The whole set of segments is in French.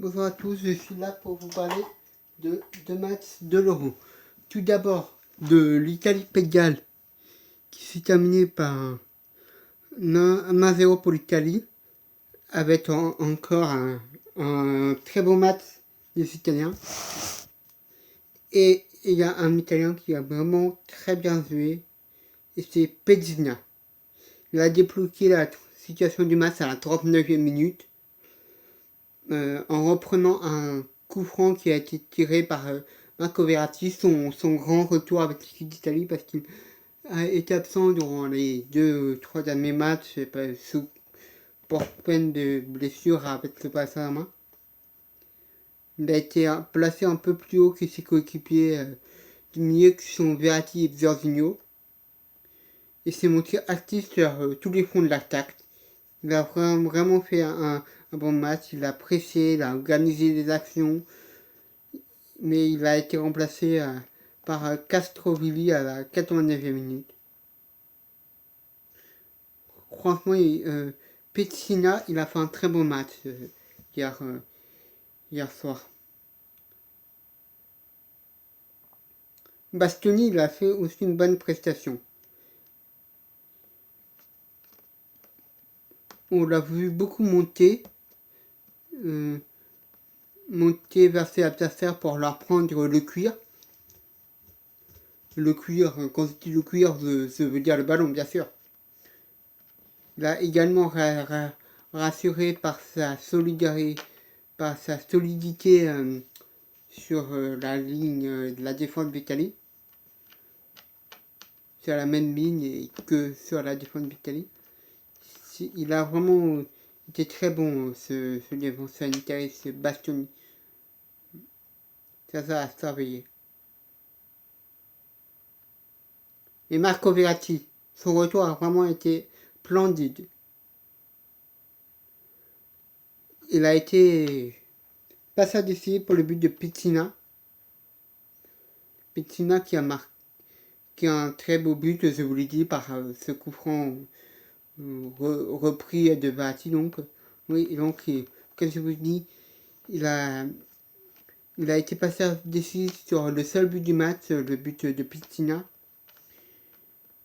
Bonjour à tous, je suis là pour vous parler de deux matchs de l'Euro. Tout d'abord, de l'Italie-Pays de Galles, qui s'est terminé par un 1-0 pour l'Italie, avec encore un très beau match des Italiens. Et il y a un Italien qui a vraiment très bien joué, et c'est Pezina. Il a débloqué la situation du match à la 39e minute, en reprenant un coup franc qui a été tiré par Marco Verratti, son grand retour avec l'équipe d'Italie, parce qu'il a été absent durant les 2-3 derniers matchs, sous peine de blessure avec le Paris Saint-Germain. Il a été placé un peu plus haut que ses coéquipiers du milieu qui sont Verratti et Jorginho. Il s'est montré actif sur tous les fronts de l'attaque. Il a vraiment fait un bon match, il a pressé, il a organisé des actions, mais il a été remplacé par Castrovilli à la 89e minute. Franchement, Petsina, il a fait un très bon match hier soir. Bastoni, il a fait aussi une bonne prestation. On l'a vu beaucoup monter vers ses adversaires pour leur prendre le cuir. Le cuir, quand je dis le cuir, je veux dire le ballon, bien sûr. Il a également rassuré par sa solidité sur la ligne de la défense d'Italie. Sur la même ligne que sur la défense d'Italie. Il a vraiment été très bon, ce défenseur italien, ce Bastoni. Ça a surveillé. Et Marco Verratti, son retour a vraiment été splendide. Il a été passage décisif pour le but de Petsina. Petsina qui a un très beau but, je vous l'ai dit, par ce coup franc repris de Verratti. Donc, oui, donc, comme je vous dis, il a été passage décisif sur le seul but du match, le but de Petsina.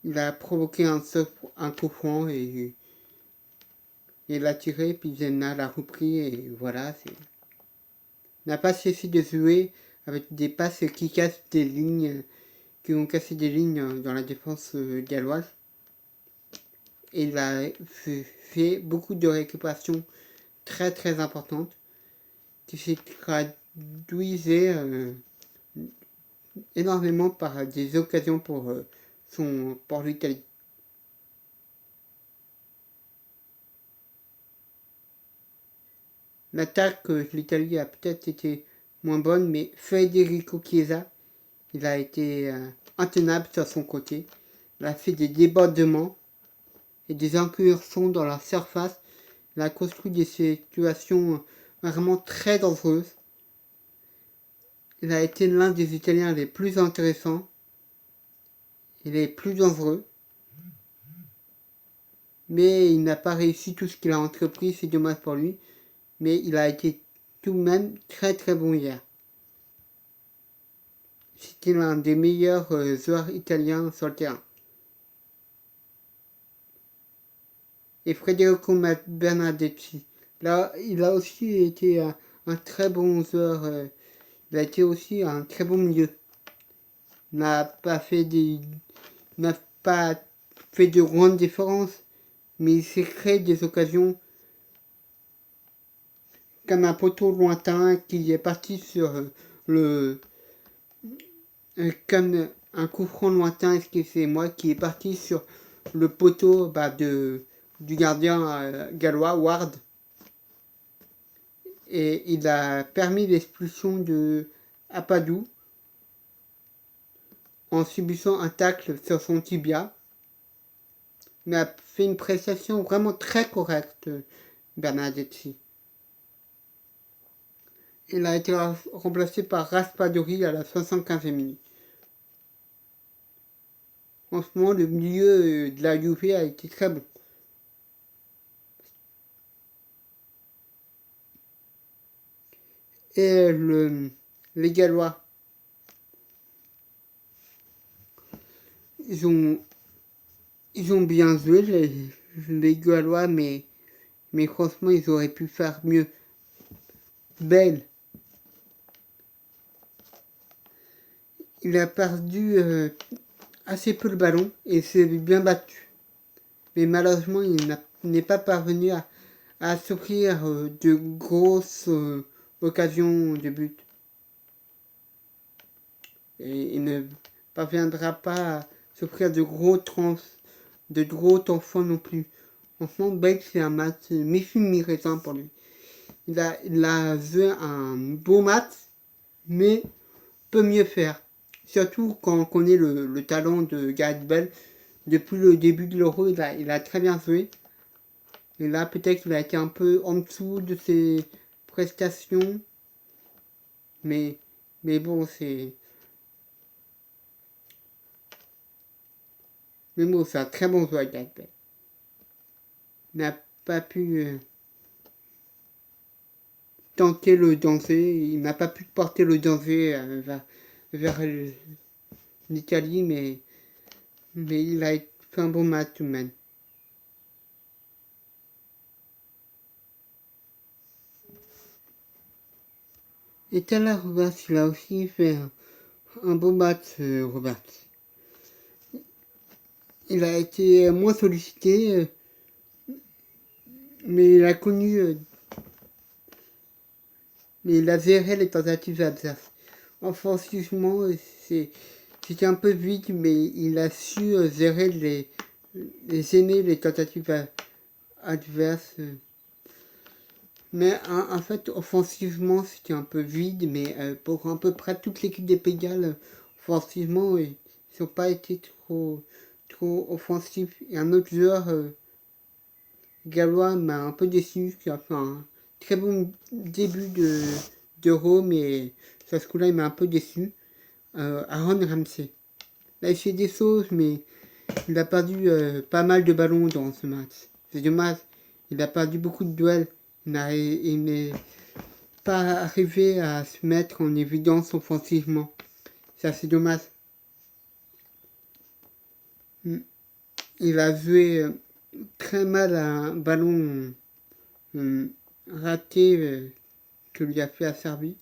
Il a provoqué un coup franc et il l'a tiré, puis Zenna l'a repris et voilà. Il n'a pas cessé de jouer avec des passes qui cassent des lignes, qui ont cassé des lignes dans la défense galloise. Et il a fait beaucoup de récupérations très très importantes qui s'est traduisait énormément par des occasions pour l'Italie. L'attaque de l'Italie a peut-être été moins bonne, mais Federico Chiesa, il a été intenable sur son côté. Il a fait des débordements et des incursions dans la surface. Il a construit des situations vraiment très dangereuses. Il a été l'un des Italiens les plus intéressants et les plus dangereux. Mais il n'a pas réussi tout ce qu'il a entrepris, c'est dommage pour lui. Mais il a été tout de même très très bon hier. C'était l'un des meilleurs joueurs italiens sur le terrain. Et Federico Bernardeschi, là, il a aussi été un très bon joueur. Il a été aussi un très bon milieu. Il n'a pas fait de grandes différences, mais il s'est créé des occasions comme un poteau lointain qui est parti sur comme un coup franc lointain, excusez-moi, qui est parti sur le poteau du gardien gallois, Ward. Et il a permis l'expulsion de Apadou en subissant un tacle sur son tibia. Mais a fait une prestation vraiment très correcte, Bernardeschi. Il a été remplacé par Raspadori à la 75e minute. Franchement, le milieu de la Juve a été très bon. Et les Gallois, ils ont bien joué, les Gallois, mais franchement, ils auraient pu faire mieux. Bale, il a perdu assez peu le ballon et s'est bien battu. Mais malheureusement, il n'est pas parvenu à s'offrir de grosses occasions de but. Et il ne parviendra pas à s'offrir de gros temps forts non plus. Franchement, Bale, c'est un match mi-récent pour lui. Il a joué un beau match, mais peut mieux faire. Surtout quand on connaît le talent de Gareth Bale. Depuis le début de l'Euro, il a très bien joué. Et là, peut-être qu'il a été un peu en dessous de ses prestations. Mais bon, c'est... Mais bon, c'est un très bon joueur, Gareth Bale. Il n'a pas pu tenter le danger. Il n'a pas pu porter le danger vers l'Italie, mais il a fait un bon match tout de même. Et Tyler Roberts, il a aussi fait un beau match, Roberts. Il a été moins sollicité, mais il a connu... mais il a géré les tentatives adverses. Offensivement, c'était un peu vite, mais il a su gérer les tentatives adverses. Mais en fait, offensivement, c'était un peu vide, mais pour à peu près toute l'équipe des Pays de Galles, offensivement, ils n'ont pas été trop offensifs. Et un autre joueur gallois m'a un peu déçu, qui a fait un très bon début d'Euro, mais sur ce coup-là, il m'a un peu déçu. Aaron Ramsey. Là, il fait des choses, mais il a perdu pas mal de ballons dans ce match. C'est dommage, il a perdu beaucoup de duels. Il n'est pas arrivé à se mettre en évidence offensivement. Ça, c'est dommage. Il a joué très mal à un ballon raté que lui a fait à Serbie.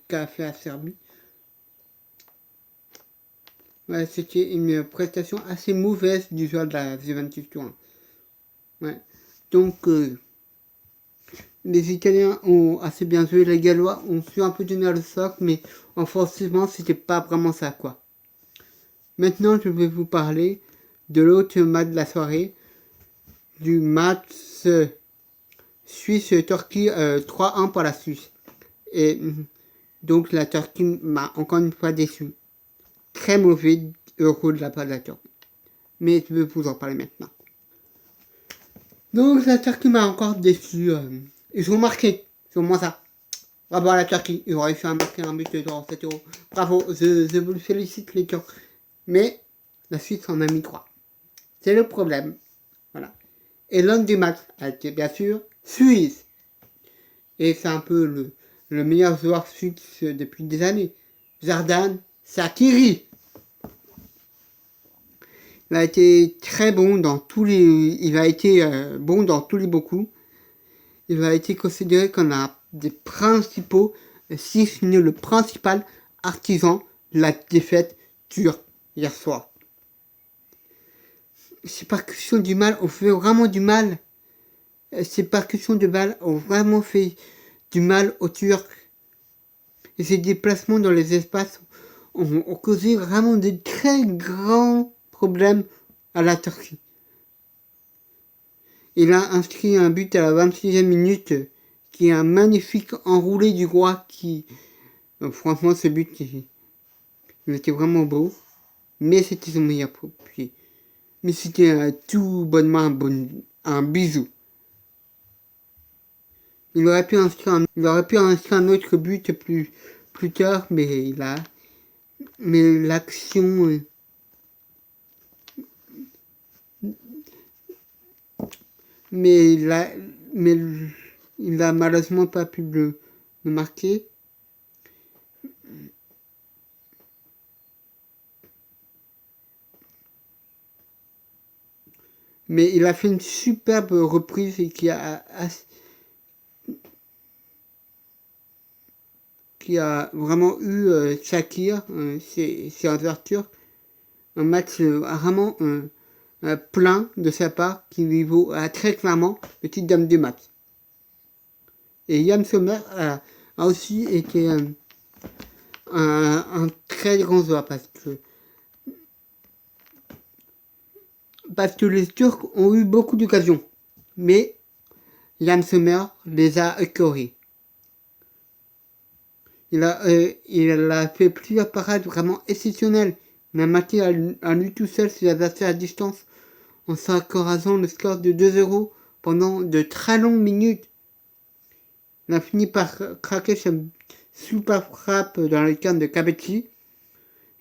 Qu'a fait à Serbie. Ouais, c'était une prestation assez mauvaise du joueur de la Juventus Turin. Ouais. Donc, les Italiens ont assez bien joué, les Gallois ont su un peu donner le soc, mais offensivement, c'était pas vraiment ça, quoi. Maintenant, je vais vous parler de l'autre match de la soirée, du match Suisse-Turquie 3-1 pour la Suisse. Et donc, la Turquie m'a encore une fois déçu. Très mauvais Euro de la part de la Turquie. Mais je vais vous en parler maintenant. Donc, la Turquie m'a encore déçu. Ils ont marqué, c'est au moins ça. Bravo à la Turquie, ils ont réussi à marquer un but dans 7 euros. Bravo, je vous félicite les Turcs. Mais la Suisse en a mis 3. C'est le problème. Voilà. Et l'homme du match a été bien sûr Suisse. Et c'est un peu le meilleur joueur suisse depuis des années. Xherdan Shaqiri. Il a été très bon dans tous les... Il a été bon dans tous les beaucoup. Il a été considéré comme un des principaux, si ce n'est le principal artisan de la défaite turque hier soir. Ces percussions du mal ont fait vraiment du mal. Ces percussions de balles ont vraiment fait du mal aux Turcs. Et ces déplacements dans les espaces ont causé vraiment de très grands problèmes à la Turquie. Il a inscrit un but à la 26e minute qui est un magnifique enroulé du roi qui... franchement, ce but, il était vraiment beau. Mais c'était son meilleur pied. Mais c'était tout bonnement un bisou. Il aurait pu inscrire un autre but plus tard, mais l'action... mais il a malheureusement pas pu le de marquer. Mais il a fait une superbe reprise et qui a vraiment eu Shakir, c'est Arthur, un match vraiment plein de sa part qui lui vaut très clairement le titre d'homme du match. Et Yann Sommer a aussi été un très grand joueur parce que les Turcs ont eu beaucoup d'occasions, mais Yann Sommer les a écœurés. Il a fait plusieurs parades vraiment exceptionnelles. Il a marqué à lui tout seul ses adversaires à distance en s'encourageant le score de 2-0 pendant de très longues minutes. Il a fini par craquer sa super frappe dans le cadre de Kabetchi,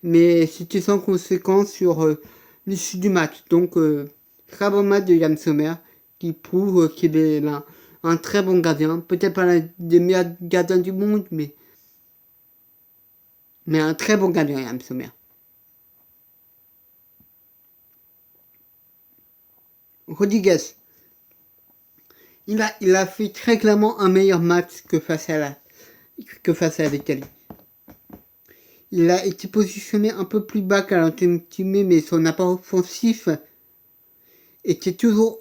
mais c'était sans conséquence sur l'issue du match. Donc, très bon match de Yann Sommer qui prouve qu'il est un très bon gardien. Peut-être pas l'un des meilleurs gardiens du monde, mais un très bon gardien, Yann Sommer. Rodriguez. Il a fait très clairement un meilleur match que face à l'Italie. Il a été positionné un peu plus bas qu'à l'Antimé, mais son apport offensif était toujours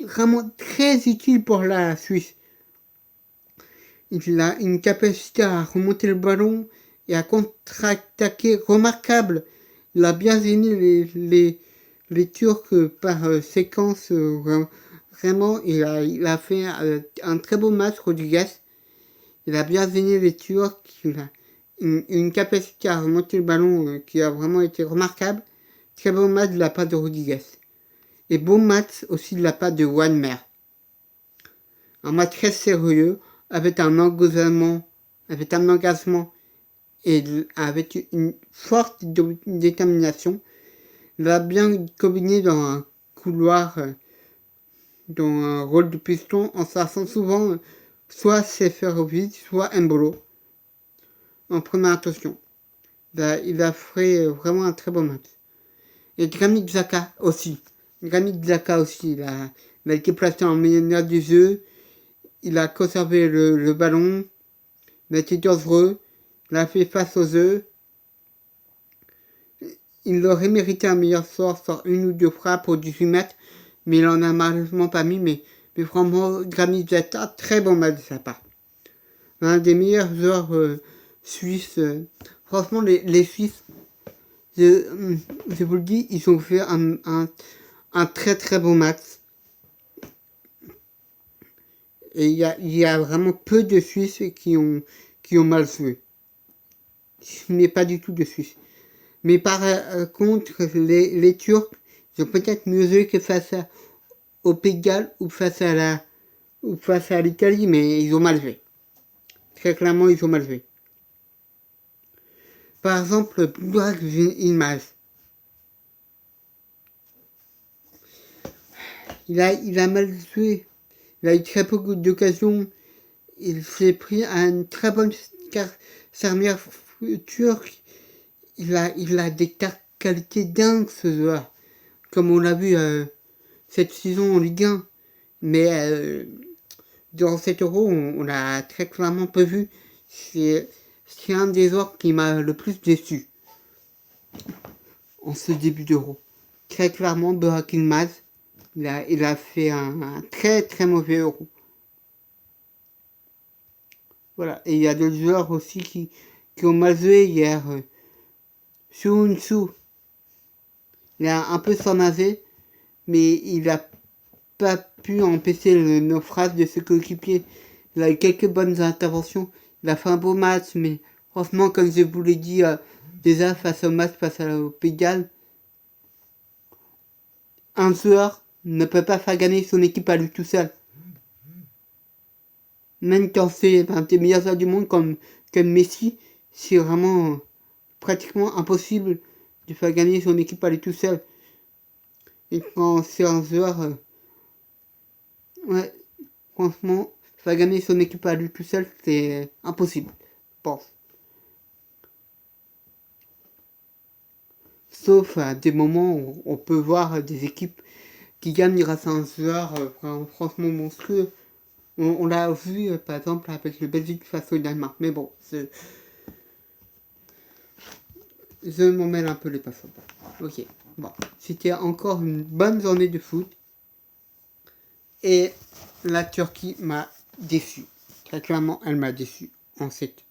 vraiment très utile pour la Suisse. Il a une capacité à remonter le ballon et à contre-attaquer remarquable. Il a bien gêné les Turcs par séquence. Vraiment, il a fait un très beau match, Rodriguez. Il a bien gêné les Turcs. Il a une capacité à remonter le ballon qui a vraiment été remarquable. Très beau match de la part de Rodriguez. Et beau match aussi de la part de Wanmer. Un match très sérieux, avec un engagement et avec une forte détermination. Il a bien combiné dans un couloir, dans un rôle de piston, en s'assant souvent soit Seferovic, soit Mbolo en première intention. Il a fait vraiment un très bon match. Et Granit Xhaka aussi. Il a été placé en meilleur du jeu. Il a conservé le ballon. Il a été dangereux. Il a fait face aux œufs. Il aurait mérité un meilleur sort sur une ou deux frappes au 18 mètres, mais il en a malheureusement pas mis. Mais vraiment, Granit Xhaka, très bon match de sa part. Un des meilleurs joueurs suisses. Franchement, les Suisses, je vous le dis, ils ont fait un très très bon match. Et il y a vraiment peu de Suisses qui ont mal joué. Mais pas du tout de Suisses. Mais par contre, les Turcs, ils ont peut-être mieux joué que face au Pays de Galles ou face à l'Italie, mais ils ont mal joué. Très clairement, ils ont mal joué. Par exemple, Burak Yilmaz. Il a mal joué. Il a eu très peu d'occasions. Il s'est pris à une très bonne charnière turque. Il a des qualités dingues, ce joueur. Comme on l'a vu cette saison en Ligue 1. Mais durant cet Euro, on l'a très clairement pas vu. C'est un des joueurs qui m'a le plus déçu en ce début d'Euro. Très clairement, Burak Yilmaz, il a fait un très très mauvais Euro. Voilà. Et il y a d'autres joueurs aussi qui ont mal joué hier. Suunsu, il a un peu s'ennager, mais il n'a pas pu empêcher le naufrage de ses coéquipiers. Il a eu quelques bonnes interventions. Il a fait un beau match, mais franchement, comme je vous l'ai dit déjà face au Pays de Galles, un joueur ne peut pas faire gagner son équipe à lui tout seul. Même quand c'est un des meilleurs joueurs du monde comme Messi, c'est vraiment pratiquement impossible de faire gagner son équipe à lui tout seul. Et quand c'est un joueur, ouais, franchement, Pas gagner son équipe à lui tout seul, c'est impossible, je pense. Sauf à des moments où on peut voir des équipes qui gagnent grâce à un joueur franchement monstrueux. On l'a vu par exemple avec le Belgique face au Danemark. Mais bon, je m'en mêle un peu les passions. Ok, bon. C'était encore une bonne journée de foot. Et la Turquie m'a déçu. Très clairement, elle m'a déçu en cette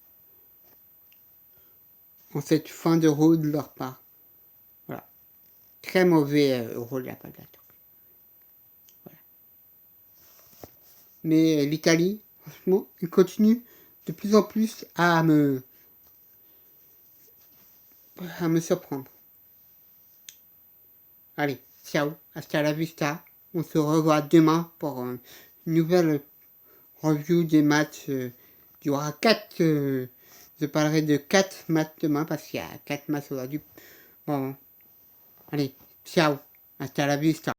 fin d'Euro de leur part. Voilà. Très mauvais Euro de la part de la Turquie. Voilà. Mais l'Italie, franchement, il continue de plus en plus à me surprendre. Allez, ciao, hasta la vista. On se revoit demain pour une nouvelle review des matchs. Il y aura 4. Je parlerai de 4 matchs demain parce qu'il y a 4 matchs aujourd'hui. Bon, allez, ciao, hasta la vista.